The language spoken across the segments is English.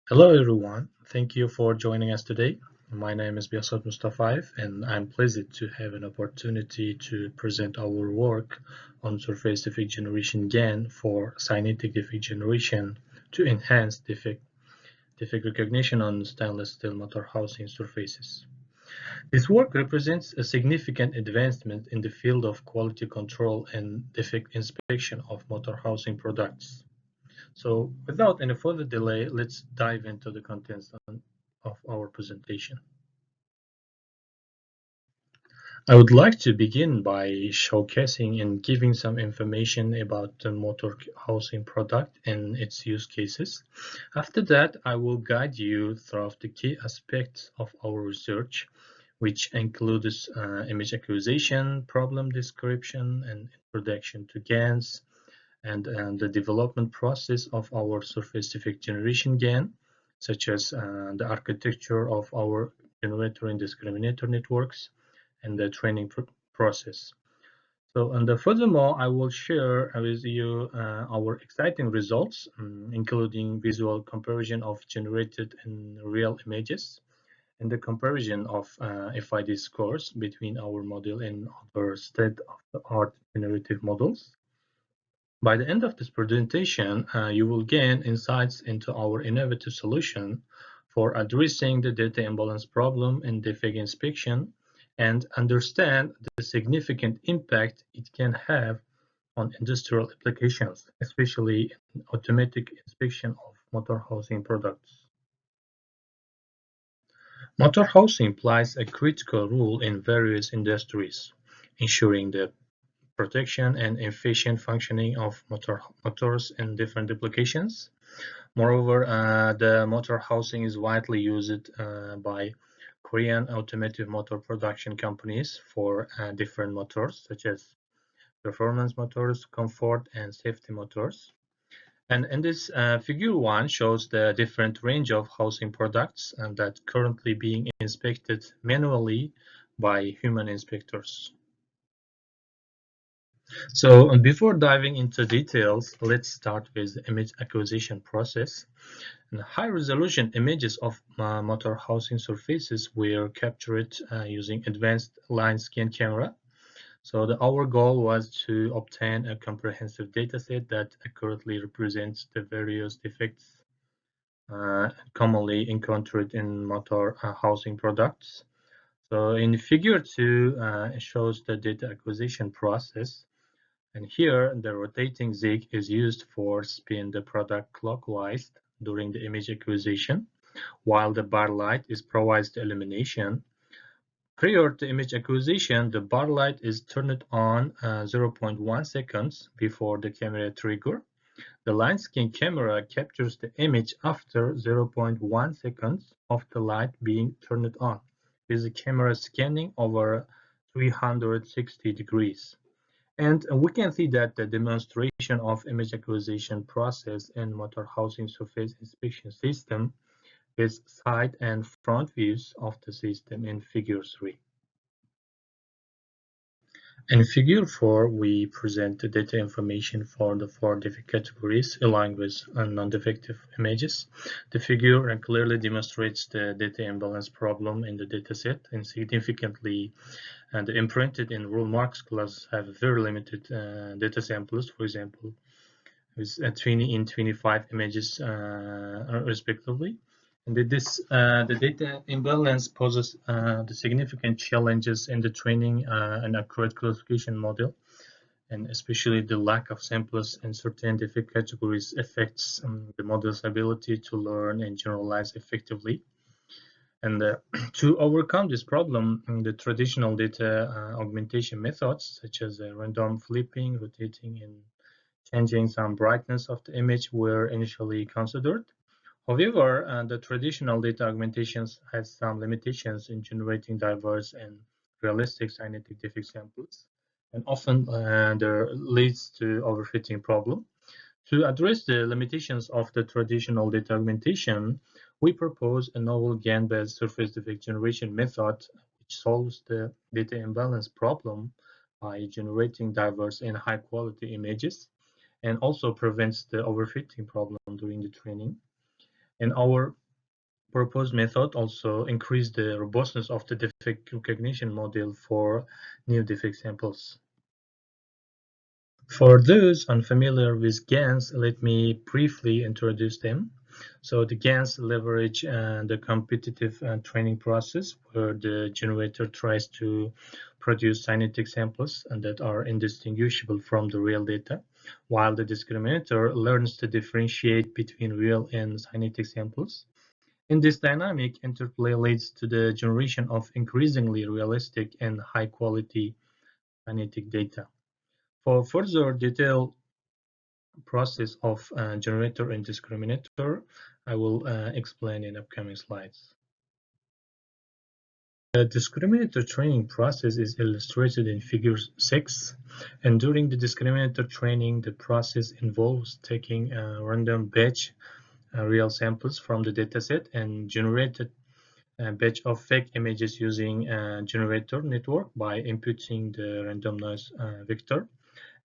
Hello everyone, thank you for joining us today. My name is Biasat Mustafaev and I'm pleased to have an opportunity to present our work on surface defect generation GAN for cynetic defect generation to enhance defect recognition on stainless steel motor housing surfaces. This work represents a significant advancement in the field of quality control and defect inspection of motor housing products. So without any further delay, let's dive into the contents of our presentation. I would like to begin by showcasing and giving some information about the motor housing product and its use cases. After that, I will guide you through the key aspects of our research, which includes image acquisition, problem description, and introduction to GANs, and the development process of our surface defect generation GAN, such as the architecture of our generator and discriminator networks and the training process. So, and furthermore, I will share with you our exciting results, including visual comparison of generated and real images, and the comparison of FID scores between our model and other state-of-the-art generative models. By the end of this presentation, you will gain insights into our innovative solution for addressing the data imbalance problem in defect inspection and understand the significant impact it can have on industrial applications, especially in automatic inspection of motor housing products. Motor housing plays a critical role in various industries, ensuring the protection and efficient functioning of motors in different applications. Moreover, the motor housing is widely used by Korean automotive motor production companies for different motors, such as performance motors, comfort, and safety motors. And in this figure 1 shows the different range of housing products that currently being inspected manually by human inspectors. So before diving into details, let's start with the image acquisition process. And high-resolution images of motor housing surfaces were captured using advanced line scan camera. So our goal was to obtain a comprehensive dataset that accurately represents the various defects commonly encountered in motor housing products. So in figure 2, it shows the data acquisition process. And here, the rotating zig is used for spin the product clockwise during the image acquisition, while the bar light is provides the illumination. Prior to image acquisition, the bar light is turned on 0.1 seconds before the camera trigger. The line scan camera captures the image after 0.1 seconds of the light being turned on, with the camera scanning over 360 degrees. And we can see that the demonstration of image acquisition process in motor housing surface inspection system is side and front views of the system in figure 3. In figure 4, we present the data information for the 4 defect categories aligned with non-defective images. The figure clearly demonstrates the data imbalance problem in the dataset and significantly and the imprinted and rule marks class have very limited data samples, for example, with 20 in 25 images respectively. And the data imbalance poses the significant challenges in the training and accurate classification model, and especially the lack of samples in certain defect categories affects the model's ability to learn and generalize effectively. And to overcome this problem, the traditional data augmentation methods, such as random flipping, rotating, and changing some brightness of the image, were initially considered. However, the traditional data augmentations have some limitations in generating diverse and realistic cynetic defect samples, and often there leads to overfitting problem. To address the limitations of the traditional data augmentation, we propose a novel GAN-based surface defect generation method which solves the data imbalance problem by generating diverse and high-quality images and also prevents the overfitting problem during the training. And our proposed method also increase the robustness of the defect recognition model for new defect samples. For those unfamiliar with GANs, let me briefly introduce them. So the GANs leverage the competitive training process where the generator tries to produce kinetic samples and that are indistinguishable from the real data, while the discriminator learns to differentiate between real and kinetic samples. In this dynamic interplay leads to the generation of increasingly realistic and high-quality kinetic data. For further detail process of generator and discriminator, I will explain in upcoming slides. The discriminator training process is illustrated in figure 6, and during the discriminator training, the process involves taking a random batch real samples from the dataset and generated a batch of fake images using a generator network by inputting the random noise vector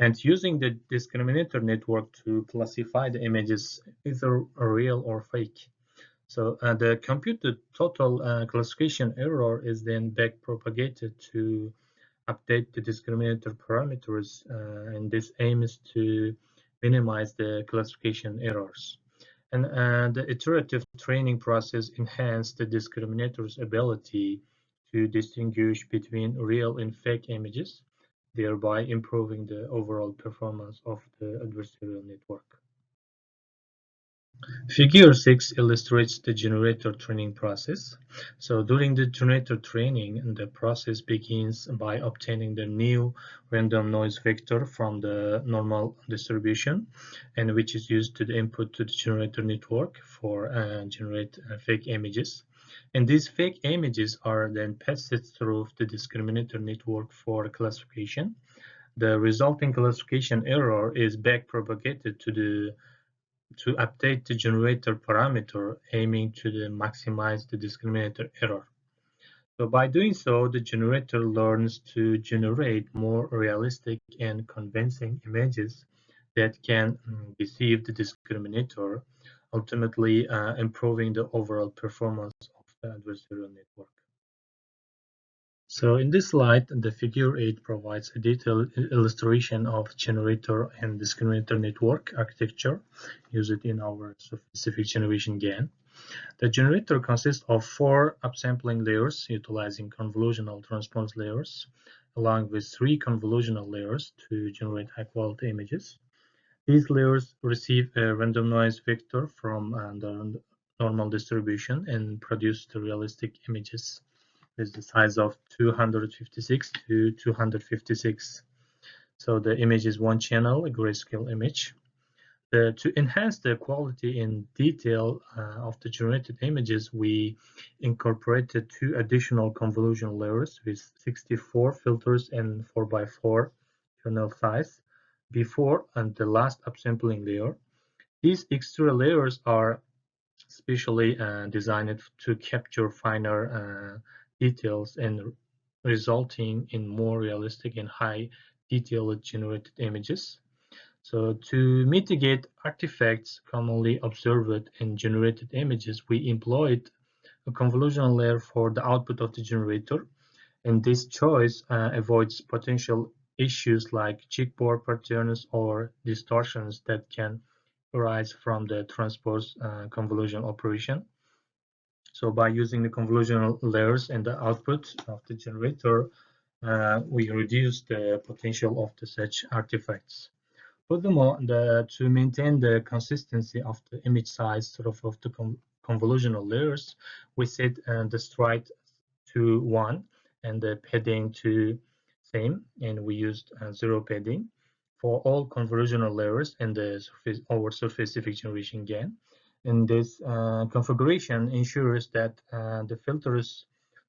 and using the discriminator network to classify the images either real or fake. So the computed total classification error is then back propagated to update the discriminator parameters, and this aims to minimize the classification errors. And the iterative training process enhanced the discriminator's ability to distinguish between real and fake images, thereby improving the overall performance of the adversarial network. Figure 6 illustrates the generator training process. So during the generator training, the process begins by obtaining the new random noise vector from the normal distribution, and which is used to the input to the generator network for generate fake images. And these fake images are then passed through the discriminator network for classification. The resulting classification error is back propagated to update the generator parameter, aiming to maximize the discriminator error. So by doing so, the generator learns to generate more realistic and convincing images that can deceive the discriminator, ultimately improving the overall performance of the adversarial network. So in this slide, the figure 8 provides a detailed illustration of generator and discriminator network architecture used in our specific generation GAN. The generator consists of 4 upsampling layers utilizing convolutional transpose layers, along with 3 convolutional layers to generate high-quality images. These layers receive a random noise vector from the normal distribution and produce the realistic images with the size of 256 to 256. So the image is one channel, a grayscale image. To enhance the quality and detail of the generated images, we incorporated 2 additional convolution layers with 64 filters and 4x4 kernel size before and the last upsampling layer. These extra layers are specially designed to capture finer details and resulting in more realistic and high detailed generated images. So to mitigate artifacts commonly observed in generated images, we employed a convolutional layer for the output of the generator, and this choice avoids potential issues like chipboard patterns or distortions that can arise from the transpose convolution operation. So by using the convolutional layers and the output of the generator, we reduce the potential of such artifacts. Furthermore, to maintain the consistency of the image size of the convolutional layers, we set the stride to 1 and the padding to same, and we used 0 padding for all convolutional layers and the surface specific generation GAN. And this configuration ensures that the filters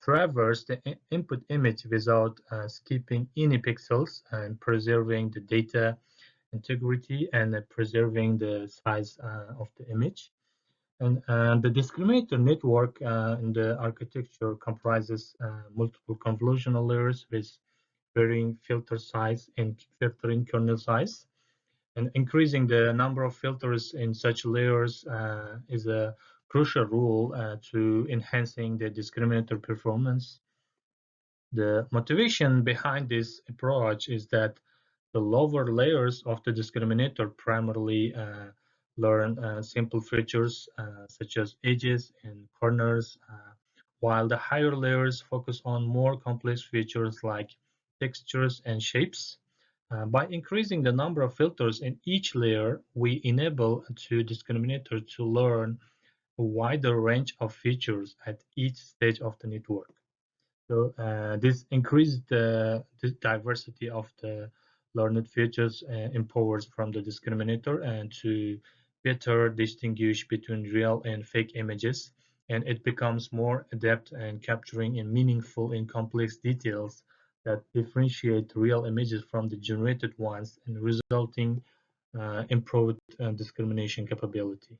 traverse the input image without skipping any pixels and preserving the data integrity and preserving the size of the image. And the discriminator network in the architecture comprises multiple convolutional layers with varying filter size and filtering kernel size. And increasing the number of filters in such layers is a crucial role to enhancing the discriminator performance. The motivation behind this approach is that the lower layers of the discriminator primarily learn simple features such as edges and corners, while the higher layers focus on more complex features like textures and shapes. By increasing the number of filters in each layer, we enable the discriminator to learn a wider range of features at each stage of the network. So this increased the diversity of the learned features empowers from the discriminator and to better distinguish between real and fake images, and it becomes more adept and capturing in meaningful and complex details that differentiate real images from the generated ones and resulting improved discrimination capability.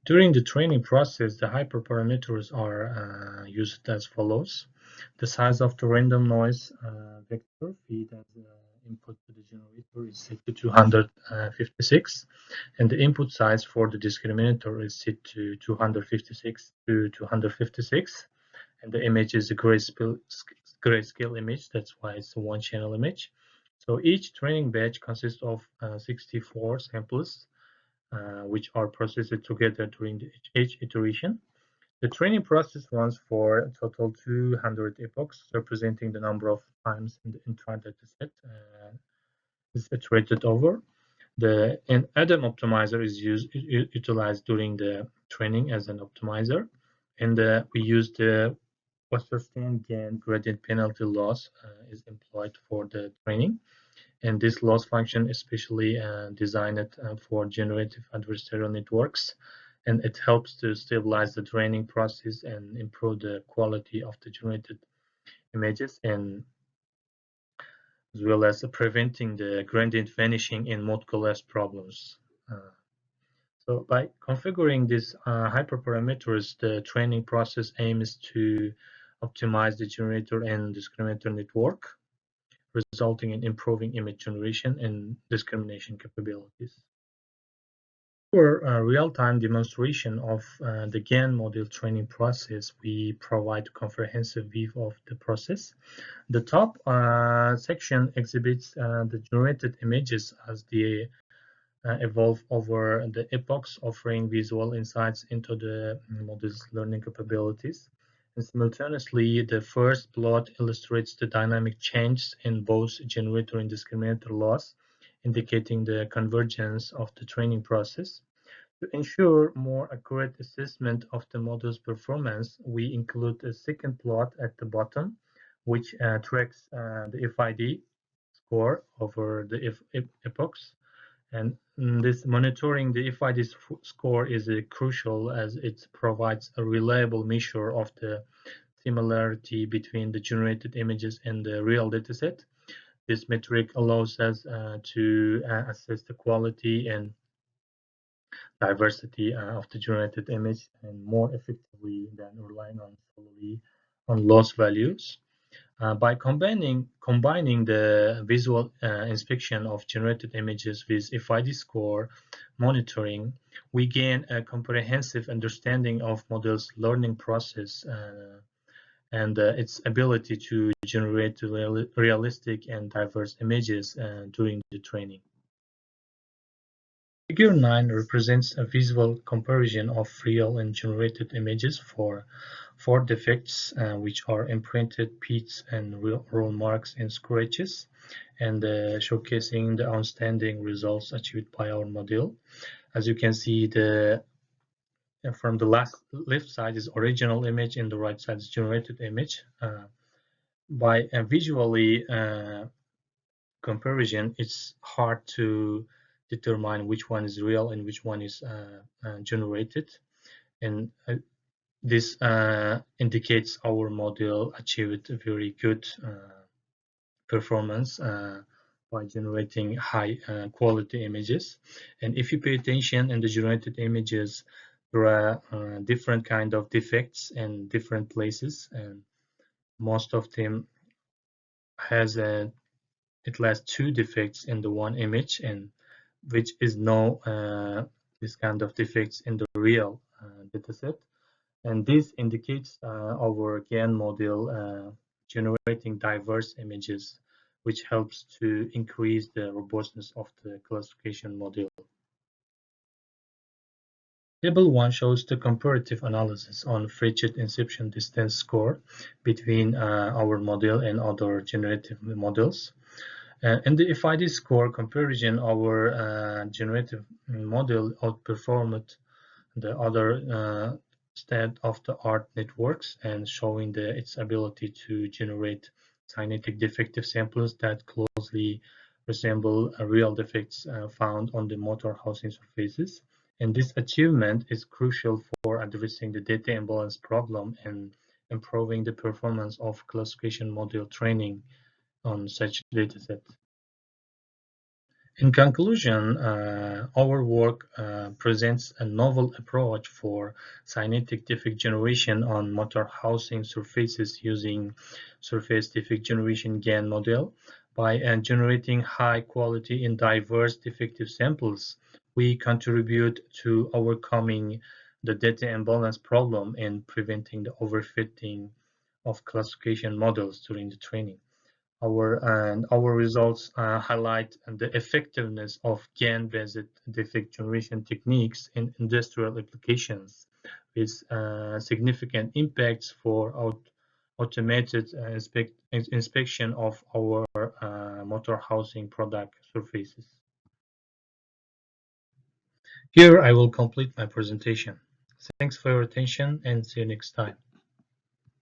During the training process, the hyperparameters are used as follows. The size of the random noise vector feed as input to the generator is set to 256, and the input size for the discriminator is set to 256 to 256, and the image is a grayscale image. That's why it's a one-channel image. So each training batch consists of 64 samples which are processed together during each iteration. The training process runs for a total 200 epochs, representing the number of times in the entire dataset is iterated over. An add-on optimizer is utilized during the training as an optimizer, and we use the SDG-GAN gradient penalty loss is employed for the training. And this loss function is especially designed for generative adversarial networks, and it helps to stabilize the training process and improve the quality of the generated images, and as well as preventing the gradient vanishing in mode collapse problems. So by configuring these hyperparameters, the training process aims to optimize the generator and discriminator network, resulting in improving image generation and discrimination capabilities. For a real-time demonstration of the GAN model training process, we provide a comprehensive view of the process. The top section exhibits the generated images as they evolve over the epochs, offering visual insights into the model's learning capabilities. And simultaneously, the first plot illustrates the dynamic changes in both generator and discriminator loss, indicating the convergence of the training process. To ensure more accurate assessment of the model's performance, we include a second plot at the bottom, which tracks the FID score over the epochs. And this monitoring the FID score is crucial as it provides a reliable measure of the similarity between the generated images and the real dataset. This metric allows us to assess the quality and diversity of the generated image and more effectively than relying on solely on loss values. By combining the visual inspection of generated images with FID score monitoring, we gain a comprehensive understanding of model's learning process and its ability to generate realistic and diverse images during the training. Figure 9 represents a visual comparison of real and generated images for four defects, which are imprinted pits and roll marks and scratches, and showcasing the outstanding results achieved by our model. As you can see, from the left side is original image and the right side is generated image. By visually comparison, it's hard to determine which one is real and which one is generated, and this indicates our model achieved a very good performance by generating high quality images. And if you pay attention in the generated images, there are different kind of defects in different places, and most of them has at least two defects in the one image, and which is no this kind of defects in the real dataset. And this indicates our GAN model generating diverse images, which helps to increase the robustness of the classification model. Table 1 shows the comparative analysis on frigid inception distance score between our model and other generative models. In the FID score comparison, our generative model outperformed the other state-of-the-art networks and showing its ability to generate kinetic defective samples that closely resemble real defects found on the motor housing surfaces. And this achievement is crucial for addressing the data imbalance problem and improving the performance of classification model training on such datasets. In conclusion, our work presents a novel approach for kinetic defect generation on motor housing surfaces using surface defect generation GAN model. By generating high quality and diverse defective samples, we contribute to overcoming the data imbalance problem and preventing the overfitting of classification models during the training. Our results highlight the effectiveness of GAN-based defect generation techniques in industrial applications, with significant impacts for automated inspection of our motor housing product surfaces. Here I will complete my presentation. Thanks for your attention and see you next time.